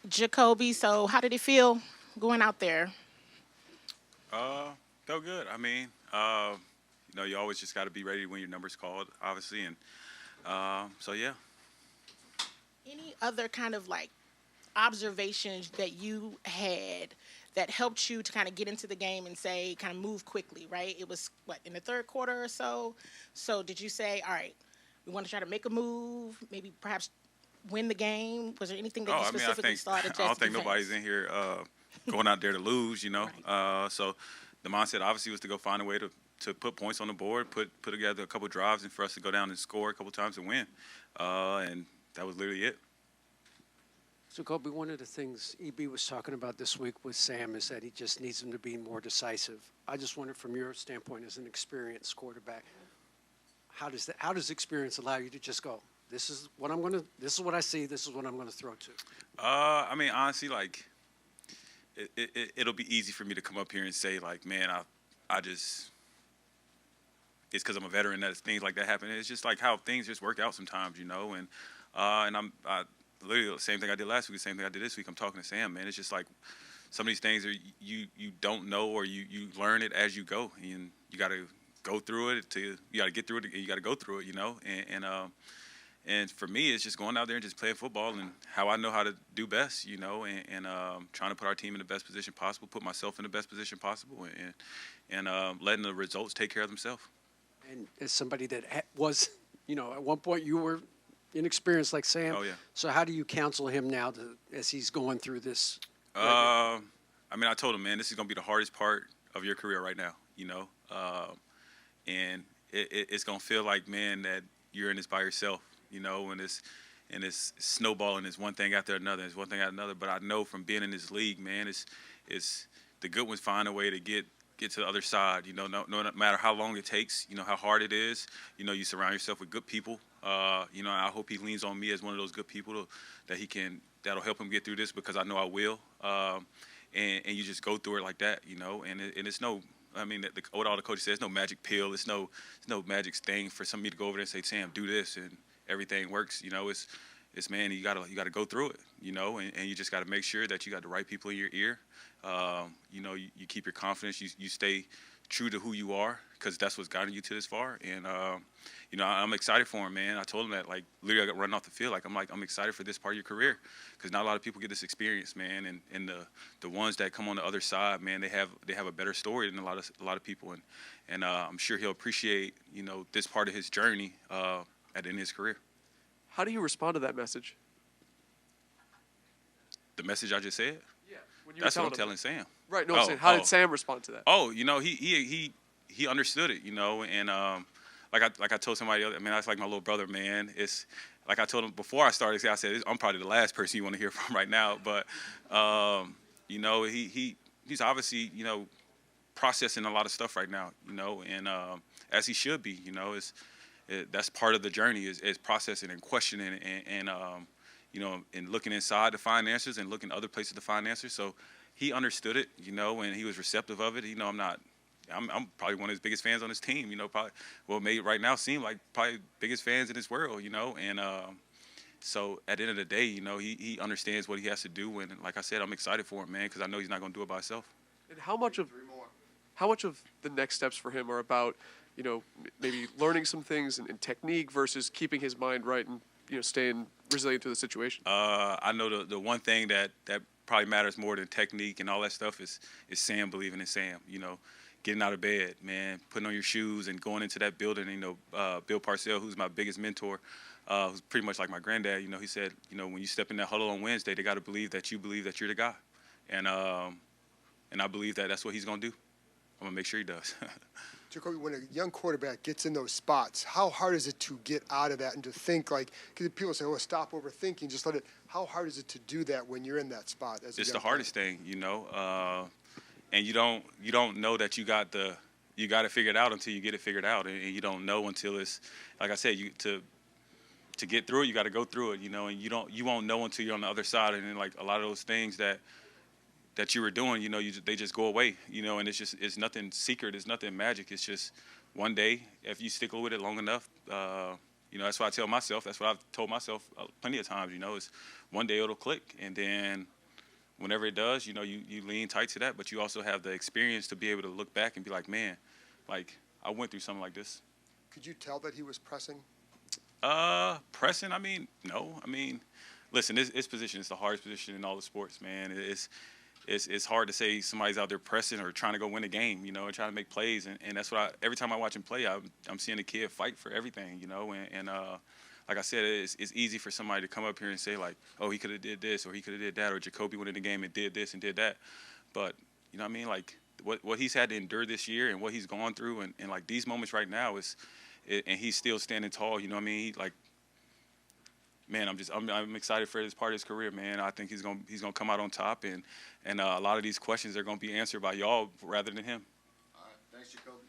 Jacoby. So how did it feel going out there? Uh, Felt good. I mean, you always just got to be ready when your number's called, obviously, and so yeah. Any other kind of like observations that you had that helped you to kind of get into the game and say kind of move quickly, right? It was what in the third quarter or so. So did you say, all right, we want to try to make a move, maybe perhaps win the game? Was there anything that Oh, you I mean, I specifically think started I don't just think nobody's defense? in here going out there to lose. Right. So the mindset obviously was to go find a way to put points on the board, put together a couple drives, and for us to go down and score a couple times and win. And that was literally it. So, Kobe, one of the things EB was talking about this week with Sam is that he just needs him to be more decisive. I just wonder, from your standpoint as an experienced quarterback, how does experience allow you to just go, this is what I see, this is what I'm gonna throw to? I mean, honestly, like it'll be easy for me to come up here and say like, man, I just it's because I'm a veteran that things like that happen. It's just like how things just work out sometimes, and I literally the same thing I did last week, the same thing I did this week. I'm talking to Sam, man. It's just like some of these things are you don't know or you learn it as you go, and you got to go through it you got to get through it, and you got to go through it, and for me, it's just going out there and just playing football and how I know how to do best, and trying to put our team in the best position possible, put myself in the best position possible, and letting the results take care of themselves. And as somebody that was, at one point you were inexperienced like Sam. Oh yeah. So how do you counsel him now as he's going through this? I mean, I told him, man, this is gonna be the hardest part of your career right now, and it's gonna feel like, man, that you're in this by yourself, and it's snowballing. It's one thing after another. It's one thing after another. But I know from being in this league, man, it's the good ones find a way to get to the other side. No matter how long it takes, how hard it is. You surround yourself with good people. I hope he leans on me as one of those good people that'll help him get through this, because I know I will. And you just go through it like that, and it's no. I mean, what all the coaches say, it's no magic pill. It's no magic thing for somebody to go over there and say, Sam, do this, and everything works. It's man, you gotta go through it, and you just gotta make sure that you got the right people in your ear. You keep your confidence. You stay true to who you are, because that's what's gotten you to this far. And I'm excited for him, man. I told him that, like, literally I got running off the field. I'm excited for this part of your career, because not a lot of people get this experience, man. And the ones that come on the other side, man, they have a better story than a lot of people. And I'm sure he'll appreciate this part of his journey at the end of his career. How do you respond to that message? The message I just said. Yeah, when you were That's what I'm telling him. telling Sam. Right. No, I'm saying, how did Sam respond to that? Oh, he understood it, and like I told somebody else, I mean, that's like my little brother, man. It's like I told him before I started. I said, I'm probably the last person you want to hear from right now, but he's obviously processing a lot of stuff right now, and as he should be, that's part of the journey is processing and questioning and looking inside to find answers and looking other places to find answers. So he understood it, and he was receptive of it. I'm probably one of his biggest fans on his team, probably made right now seem like probably biggest fans in this world, and so at the end of the day, he understands what he has to do, and like I said, I'm excited for him, man, because I know he's not going to do it by himself. And how much of the next steps for him are about, maybe learning some things and technique versus keeping his mind right and staying resilient to the situation? I know the one thing that probably matters more than technique and all that stuff is Sam believing in Sam. Getting out of bed, man, putting on your shoes and going into that building. Bill Parcells, who's my biggest mentor, who's pretty much like my granddad. He said, when you step in that huddle on Wednesday, they got to believe that you're the guy, and I believe that that's what he's gonna do. I'm gonna make sure he does. Jacoby, when a young quarterback gets in those spots, how hard is it to get out of that and to think like? Because people say, "Oh, stop overthinking, just let it." How hard is it to do that when you're in that spot? It's the hardest thing, and you don't know that you got it figured out until you get it figured out, and you don't know until it's like I said, to get through it, you got to go through it, and you won't know until you're on the other side, and then like a lot of those things that you were doing, they just go away, and it's nothing secret, it's nothing magic. It's just one day, if you stick with it long enough, that's what I tell myself. That's what I've told myself plenty of times. Is one day it'll click, and then whenever it does, you lean tight to that, but you also have the experience to be able to look back and be like, man, like I went through something like this. Could you tell that he was pressing? Pressing. I mean, no. I mean, listen, this position is the hardest position in all the sports, man. It's hard to say somebody's out there pressing or trying to go win a game, and trying to make plays. And that's what every time I watch him play, I'm seeing a kid fight for everything, And like I said, it's easy for somebody to come up here and say like, oh, he could have did this or he could have did that, or Jacoby went in the game and did this and did that. But you know what I mean? Like what he's had to endure this year and what he's gone through, and like these moments right now and he's still standing tall. You know what I mean? Man, I'm excited for this part of his career, man. I think he's gonna come out on top, and a lot of these questions are gonna be answered by y'all rather than him. All right. Thanks, Jacoby.